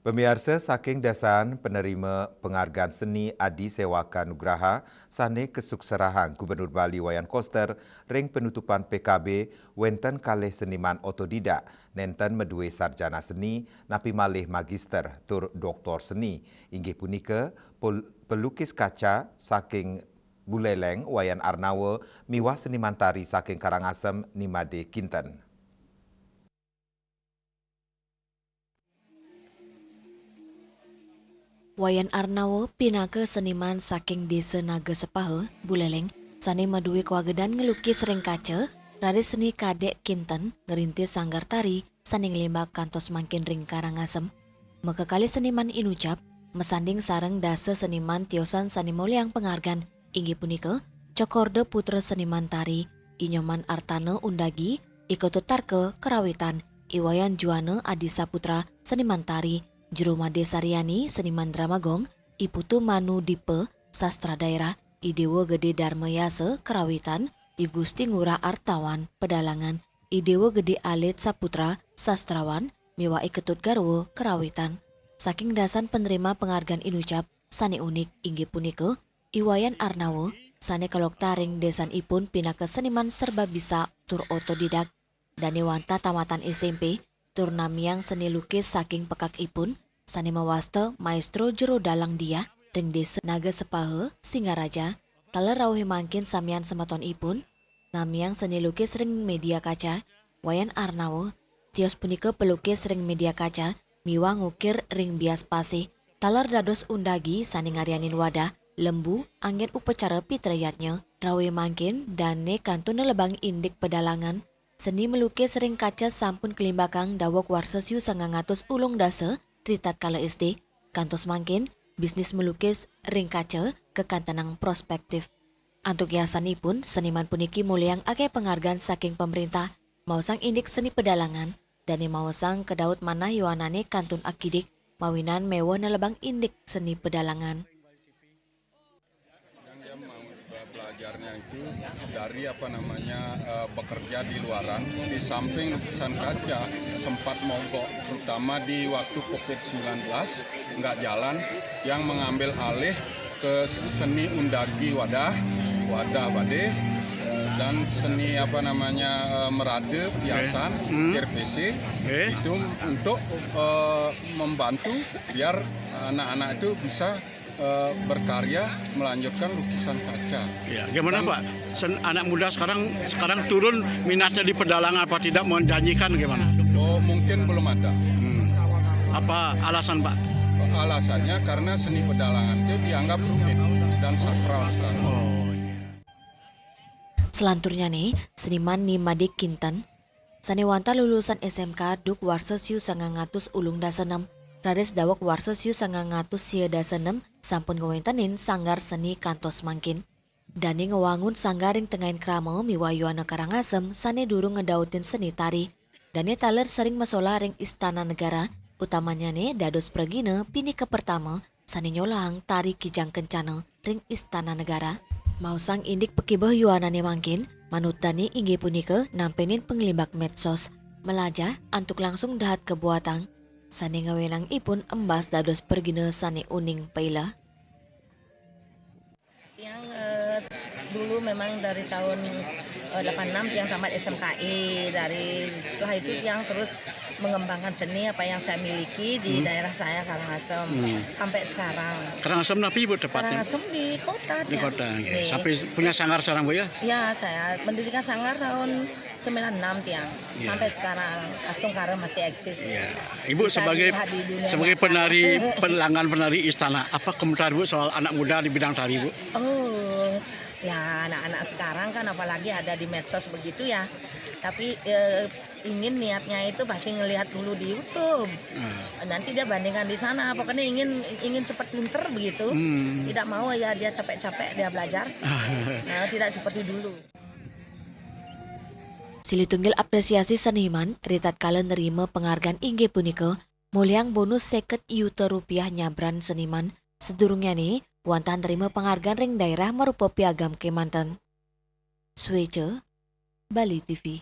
Pemirsa saking dasan penerima penghargaan seni Adi Sewaka Nugraha sane kesukserahan Gubernur Bali Wayan Koster ring penutupan PKB wenten kalih seniman otodidak nenten medue sarjana seni napi malih magister tur doktor seni inggih punika pelukis kaca saking Buleleng Wayan Arnawa miwah seniman tari saking Karangasem Nimade Kinten. Wayan Arnawa pinaka seniman saking desa Naga Sepahe, Buleleng, sane madue kawagedan ngelukis ring kaca, rade seni kadek Kinten, ngerintis sanggar tari, sane ngelembak kantos mangkin ring Karangasem. Maka kali seniman inucap, mesanding sareng dasa seniman tiosan sani muliang penghargaan, inggih punika, Cokorde putra seniman tari, Inyoman Artane Undagi, Ikotutarke Kerawitan, Iwayan Juwana Adi Saputra, seniman tari, Jerumade Saryani, seniman dramagong, Iputu Manu Dipe, sastra daerah, Idewo Gede Dharma Yase, Kerawitan, I Gusti Ngurah Artawan, Pedalangan, Idewo Gede Alit Saputra, sastrawan, Miwa Iketut Garwo, Kerawitan. Saking dasan penerima penghargaan inucap, sane unik inggih punika, Iwayan Arnawa, sane kelok taring desan ipun pinaka seniman serba bisa tur otodidak, dane wanta tamatan SMP, tur namiang seni lukis saking pekak ipun, sane mawasta maestro jero dalang dia, ring desa Naga Sepahe, Singaraja, taler rawuh mangkin samian semeton ipun, namiang seni lukis ring media kaca, Wayan Arnawa, tios punika pelukis ring media kaca, miwa ngukir ring bias pasih, taler dados undagi sane ngarianin wadah, lembu, angin upacara pitrayatnya, rawuh mangkin, dane kantun lebang indik pedalangan, seni melukis ring kaca sampun kelimbakang dawok warsa siu 900 ulung dasa, ritat kala SD, kantos mangkin, bisnis melukis ring kaca kekantenang prospektif. Antuk yasanipun, seniman puniki muliang akeh penghargaan saking pemerintah, mausang indik seni pedalangan, dani mausang kedaut manah yuanane kantun akidik, mawinan mewah nelebang indik seni pedalangan. Belajarnya itu dari bekerja di luaran, di samping lukisan kaca sempat mogok, terutama di waktu COVID-19 nggak jalan, yang mengambil alih ke seni undagi wadah bade, dan seni merade hiasan RPC itu untuk membantu biar anak-anak itu bisa berkarya melanjutkan lukisan kaca. Ya, gimana Pak? Anak muda sekarang turun minatnya di pedalangan apa tidak menjanjikan gimana? Oh, mungkin belum ada. Apa alasan Pak? Alasannya karena seni pedalangan itu dianggap rumit dan sakral sekali. Selanturnya nih, seniman Nimade Kinten, sanewanta lulusan SMK duk warsa siu 900 ulung dasenem, rades dawak warsa siu 900 sia dasenem, sampun ngewentanin sanggar seni kantos mangkin. Dani ngewangun sanggaring tengahin kramo miwa yuana Karangasem sane durung ngedautin seni tari. Dani taler sering mesola ring istana negara, utamanya ne dados pregine pini ke pertama, sane nyolang tari kijang kencana ring istana negara. Mausang indik pekibah yuanane mangkin, manut dani inggih punika nampenin penglimbak medsos. Melajah antuk langsung dahat kebuatan. Sane ngawenang ipun embas dados pergine sane uning paila. Yang dulu memang dari tahun 86 yang tamat SMKI, dari setelah itu yang terus mengembangkan seni apa yang saya miliki di daerah saya Karangasem sampai sekarang. Karangasem napi Ibu tepatnya? Karangasem di kota. Di kota. Ya. Sampai punya sanggar sekarang Bu ya? Ya, saya mendirikan sanggar tahun 96 tiang. Ya. Sampai sekarang Astungkara masih eksis. Ya. Ibu Bisa sebagai penari pelanggan penari istana, apa komentar Bu soal anak muda di bidang tari Bu? Oh, ya anak-anak sekarang kan apalagi ada di medsos begitu ya. Tapi ingin niatnya itu pasti ngelihat dulu di YouTube. Nanti dia bandingkan di sana. Pokoknya ingin cepat pinter begitu. Tidak mau ya dia capek-capek dia belajar. Nah, tidak seperti dulu. Silitunggil apresiasi seniman, ritat kala nerima penghargaan inggih punika, muliang bonus 50 juta rupiah nyabran seniman, sedurungnya nih, wantan terima penghargaan ring daerah merupa piagam Kemanten. Swece, Bali TV.